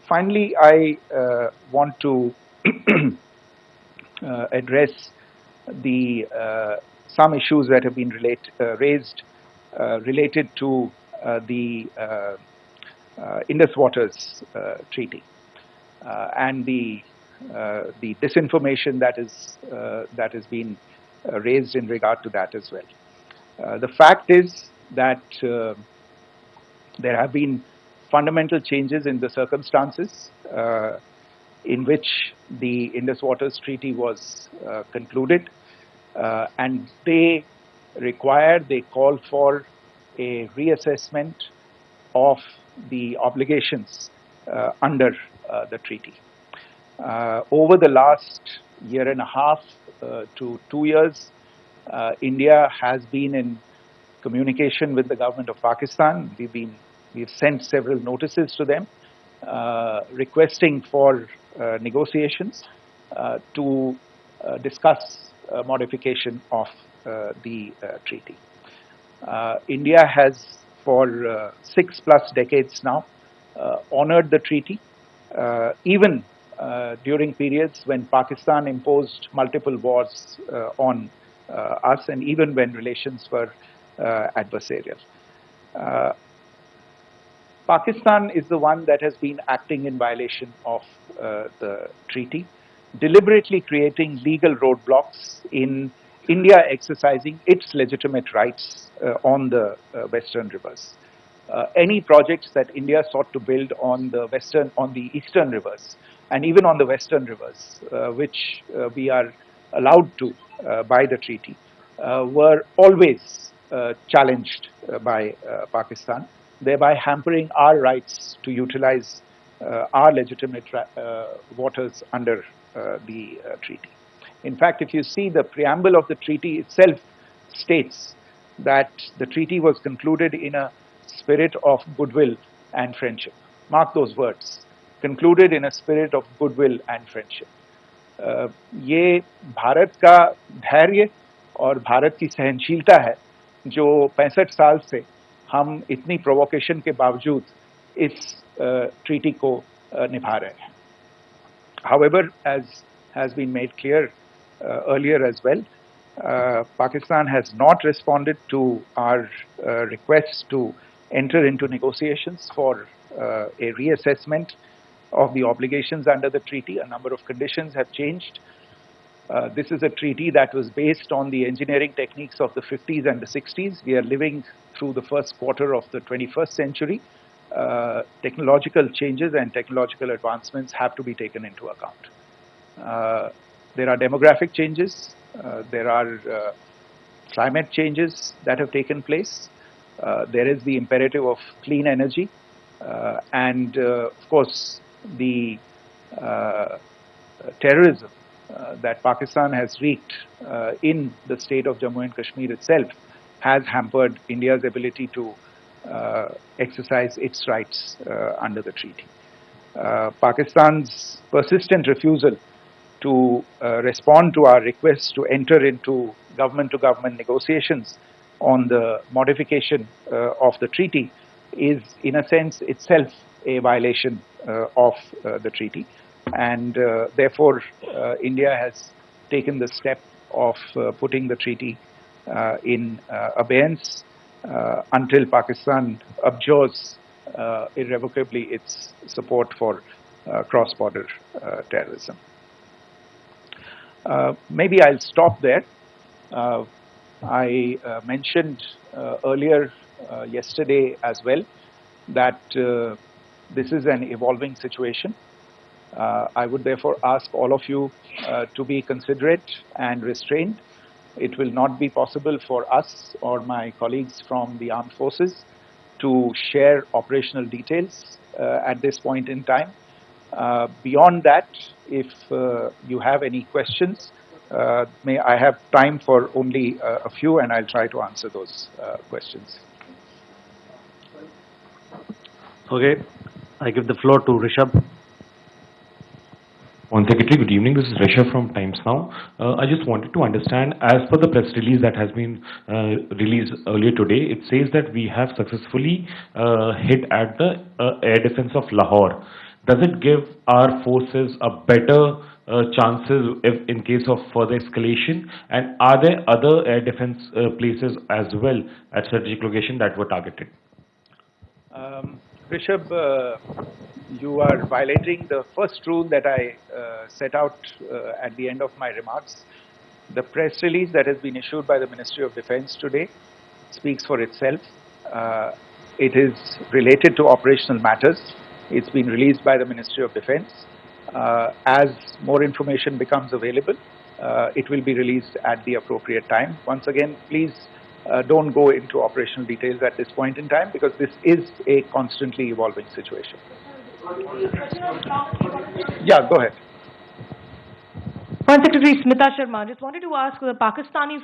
Finally, I want to address the some issues that have been raised related to the Indus Waters Treaty and the disinformation that has been raised in regard to that as well. The fact is that there have been fundamental changes in the circumstances in which the Indus Waters Treaty was concluded, and they call for a reassessment of the obligations under the treaty. Over the last year and a half to 2 years, India has been in communication with the government of Pakistan. We've sent several notices to them requesting for negotiations to discuss modification of the treaty. India has, for 6+ decades now, honored the treaty, even during periods when Pakistan imposed multiple wars on us, and even when relations were adversarial. Pakistan is the one that has been acting in violation of the treaty, deliberately creating legal roadblocks in India exercising its legitimate rights on the western rivers. Any projects that India sought to build on the eastern rivers, and even on the western rivers, which we are allowed to by the treaty, were always challenged by Pakistan, thereby hampering our rights to utilize our legitimate waters under the treaty. In fact, if you see, the preamble of the treaty itself states that the treaty was concluded in a spirit of goodwill and friendship. Mark those words, concluded in a spirit of goodwill and friendship. ये भारत का धैर्य और भारत की सहनशीलता है जो 65 साल से हम इतनी प्रोवोकेशन के बावजूद इस ट्रीटी को निभा रहे हैं. However, as has been made clear earlier as well, Pakistan has not responded to our requests to enter into negotiations for a reassessment of the obligations under the treaty. A number of conditions have changed. This is a treaty that was based on the engineering techniques of the 50s and the 60s. We are living through the first quarter of the 21st century. Technological changes and technological advancements have to be taken into account. There are demographic changes. There are climate changes that have taken place. There is the imperative of clean energy. And of course, the terrorism that Pakistan has wreaked in the state of Jammu and Kashmir itself has hampered India's ability to exercise its rights under the treaty. Pakistan's persistent refusal to respond to our requests to enter into government-to-government negotiations on the modification of the treaty is, in a sense, itself a violation of the treaty. And therefore, India has taken the step of putting the treaty in abeyance until Pakistan abjures irrevocably its support for cross-border terrorism. Maybe I'll stop there. I mentioned earlier yesterday as well that this is an evolving situation. I would therefore ask all of you to be considerate and restrained. It will not be possible for us or my colleagues from the armed forces to share operational details at this point in time. Beyond that, if you have any questions, may I have time for only a few, and I'll try to answer those questions. Okay, I give the floor to Rishabh. On Secretary, good evening. This is Rishabh from Times Now. I just wanted to understand, as per the press release that has been released earlier today, it says that we have successfully hit at the air defense of Lahore. Does it give our forces a better chances if in case of further escalation? And are there other air defense places as well at strategic location that were targeted? Rishabh, you are violating the first rule that I set out at the end of my remarks. The press release that has been issued by the Ministry of Defense today speaks for itself. It is related to operational matters. It's been released by the Ministry of Defense. As more information becomes available, it will be released at the appropriate time. Once again, please don't go into operational details at this point in time, because this is a constantly evolving situation. Yeah, go ahead. Foreign Secretary Smita Sharma, just wanted to ask, the Pakistani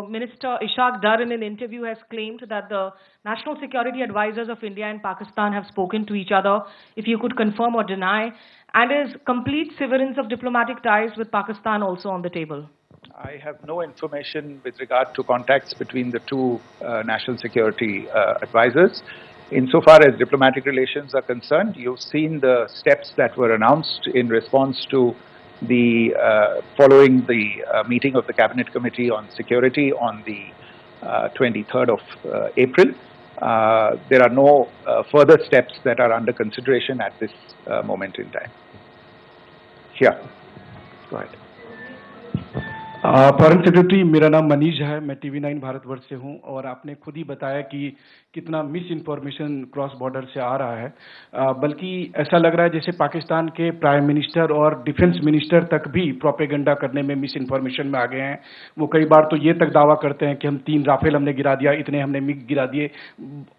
Minister Ishaq Dar in an interview has claimed that the national security advisors of India and Pakistan have spoken to each other. If you could confirm or deny, and is complete severance of diplomatic ties with Pakistan also on the table? I have no information with regard to contacts between the two national security advisors. Insofar as diplomatic relations are concerned, you've seen the steps that were announced in response to the following the meeting of the Cabinet Committee on Security on the 23rd of April. There are no further steps that are under consideration at this moment in time. Yeah, go ahead. Foreign secretary, मेरा नाम मनीष है, मैं TV9 Bharatvarsh से हूं, और आपने खुद ही बताया कि कितना मिस इन्फॉर्मेशन क्रॉस बॉर्डर से आ रहा है, बल्कि ऐसा लग रहा है जैसे पाकिस्तान के प्राइम मिनिस्टर और डिफेंस मिनिस्टर तक भी प्रोपेगेंडा करने में मिस इन्फॉर्मेशन में आ गए हैं। वो कई बार तो ये तक दावा करते हैं कि हम 3 राफेल हमने गिरा दिया, इतने हमने मिग गिरा दिए,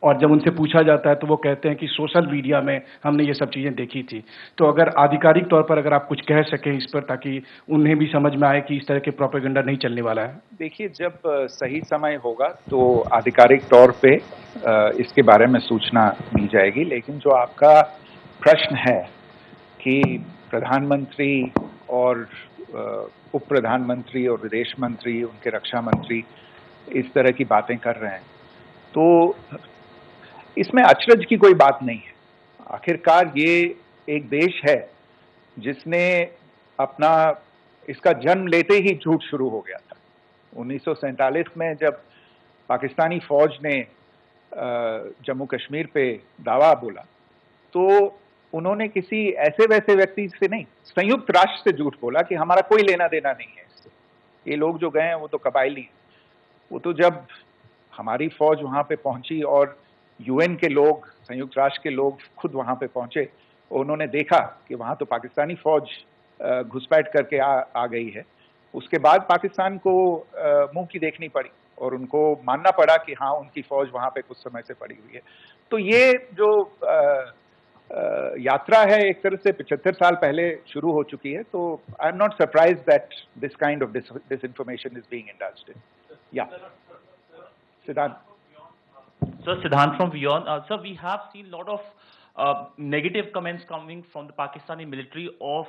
और जब उनसे पूछा जाता है तो वो कहते हैं कि सोशल मीडिया में हमने ये सब चीज़ें देखी थी। तो अगर आधिकारिक तौर पर अगर आप कुछ कह सकें इस पर, ताकि उन्हें भी समझ में आए कि इस तरह के प्रोपेगेंडा नहीं चलने वाला है। देखिए, जब सही समय होगा तो आधिकारिक तौर पे इसके बारे में सूचना दी जाएगी, लेकिन जो आपका प्रश्न है कि प्रधानमंत्री और उप प्रधानमंत्री और विदेश मंत्री, उनके रक्षा मंत्री इस तरह की बातें कर रहे हैं, तो इसमें अचरज की कोई बात नहीं है। आखिरकार ये एक देश है जिसने अपना इसका जन्म लेते ही झूठ शुरू हो गया था। 1947 में जब पाकिस्तानी फौज ने जम्मू कश्मीर पे दावा बोला, तो उन्होंने किसी ऐसे वैसे व्यक्ति से नहीं, संयुक्त राष्ट्र से झूठ बोला कि हमारा कोई लेना देना नहीं है इससे, ये लोग जो गए हैं वो तो कबायली हैं। वो तो जब हमारी फौज वहाँ पे पहुंची और UN के लोग, संयुक्त राष्ट्र के लोग खुद वहाँ पे पहुंचे, उन्होंने देखा कि वहाँ तो पाकिस्तानी फौज घुसपैठ करके आ गई है, उसके बाद पाकिस्तान को मुंह की देखनी पड़ी और उनको मानना पड़ा कि हाँ, उनकी फौज वहाँ पे कुछ समय से पड़ी हुई है। तो ये जो यात्रा है एक तरह से 75 साल पहले शुरू हो चुकी है, तो I am not surprise that this kind of disinformation is being indulged in. Yeah. Siddhant. So Siddhant from Beyond. Sir, we have seen a lot of negative comments coming from the Pakistani military of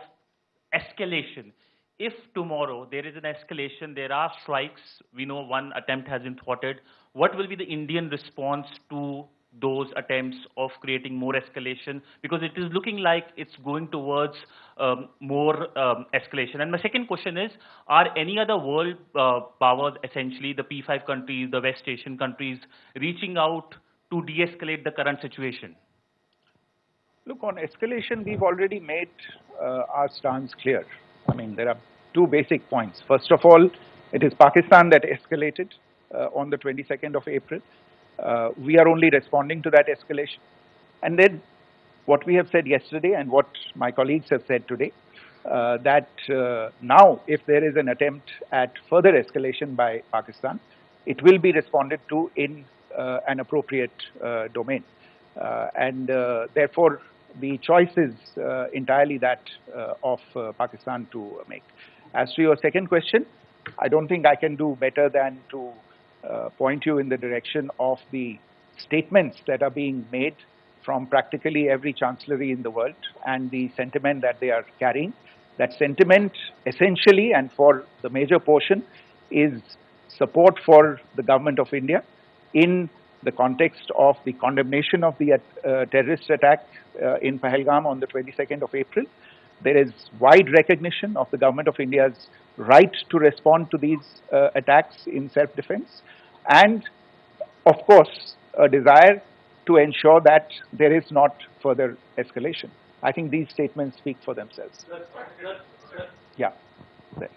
escalation. If tomorrow there is an escalation, there are strikes, we know one attempt has been thwarted, what will be the Indian response to those attempts of creating more escalation? Because it is looking like it's going towards more escalation. And my second question is, are any other world powers, essentially the P5 countries, the West Asian countries, reaching out to de-escalate the current situation? Look, on escalation, we've already made our stance clear. I mean, there are two basic points. First of all, it is Pakistan that escalated on the 22nd of April. We are only responding to that escalation. And then what we have said yesterday and what my colleagues have said today, that now if there is an attempt at further escalation by Pakistan, it will be responded to in an appropriate domain. And therefore, the choice is entirely that of Pakistan to make. As to your second question, I don't think I can do better than to point you in the direction of the statements that are being made from practically every chancellery in the world and the sentiment that they are carrying. That sentiment essentially and for the major portion is support for the government of India in the context of the condemnation of the terrorist attack in Pahalgam on the 22nd of April. There is wide recognition of the government of India's right to respond to these attacks in self-defense, and of course, a desire to ensure that there is not further escalation. I think these statements speak for themselves. Yeah. There.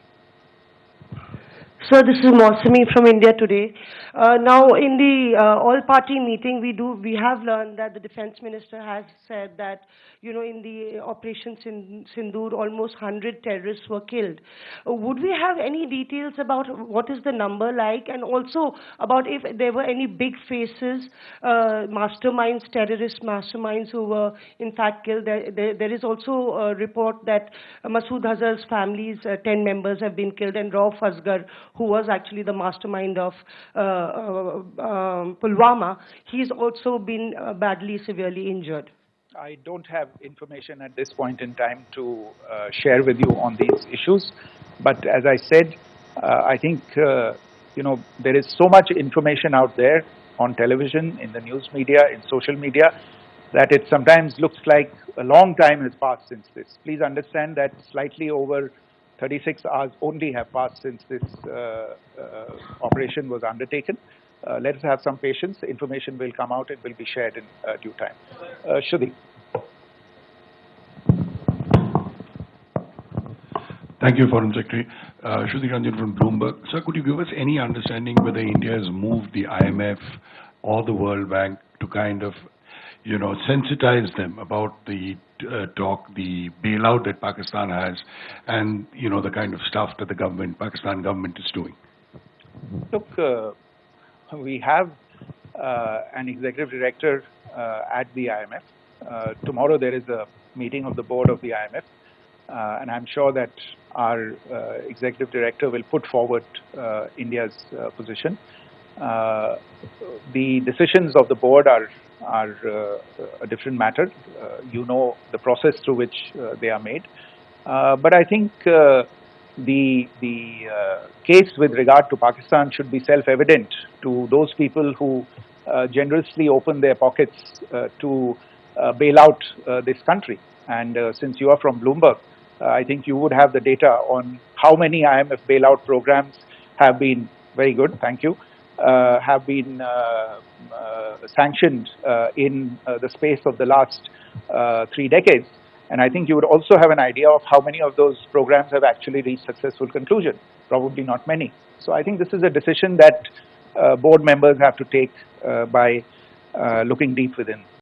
Sir, this is Mausami from India Today. Now, in the all-party meeting, we have learned that the defense minister has said that, you know, in the operation Sindoor, almost 100 terrorists were killed. Would we have any details about what is the number like, and also about if there were any big faces, masterminds, terrorist masterminds who were in fact killed? There is also a report that Masood Azhar's family's 10 members have been killed, and Rauf Asghar, who was actually the mastermind of Pulwama, he's also been badly, severely injured. I don't have information at this point in time to share with you on these issues. But as I said, I think, you know, there is so much information out there on television, in the news media, in social media, that it sometimes looks like a long time has passed since this. Please understand that slightly over 36 hours only have passed since this operation was undertaken. Let us have some patience. The information will come out and will be shared in due time. Shruti. Thank you, Foreign Secretary. Shruti Ranjan from Bloomberg. Sir, could you give us any understanding whether India has moved the IMF or the World Bank to kind of, you know, sensitize them about the the bailout that Pakistan has, and, you know, the kind of stuff that the Pakistan government is doing? Look, we have an executive director at the IMF. Tomorrow there is a meeting of the board of the IMF, and I'm sure that our executive director will put forward India's position. The decisions of the board are a different matter. You know the process through which they are made. But I think the case with regard to Pakistan should be self-evident to those people who generously open their pockets to bail out this country. And since you are from Bloomberg, I think you would have the data on how many IMF bailout programs have been, very good, thank you, have been sanctioned in the space of the last 3 decades. And I think you would also have an idea of how many of those programs have actually reached successful conclusion. Probably not many. So I think this is a decision that board members have to take by looking deep within.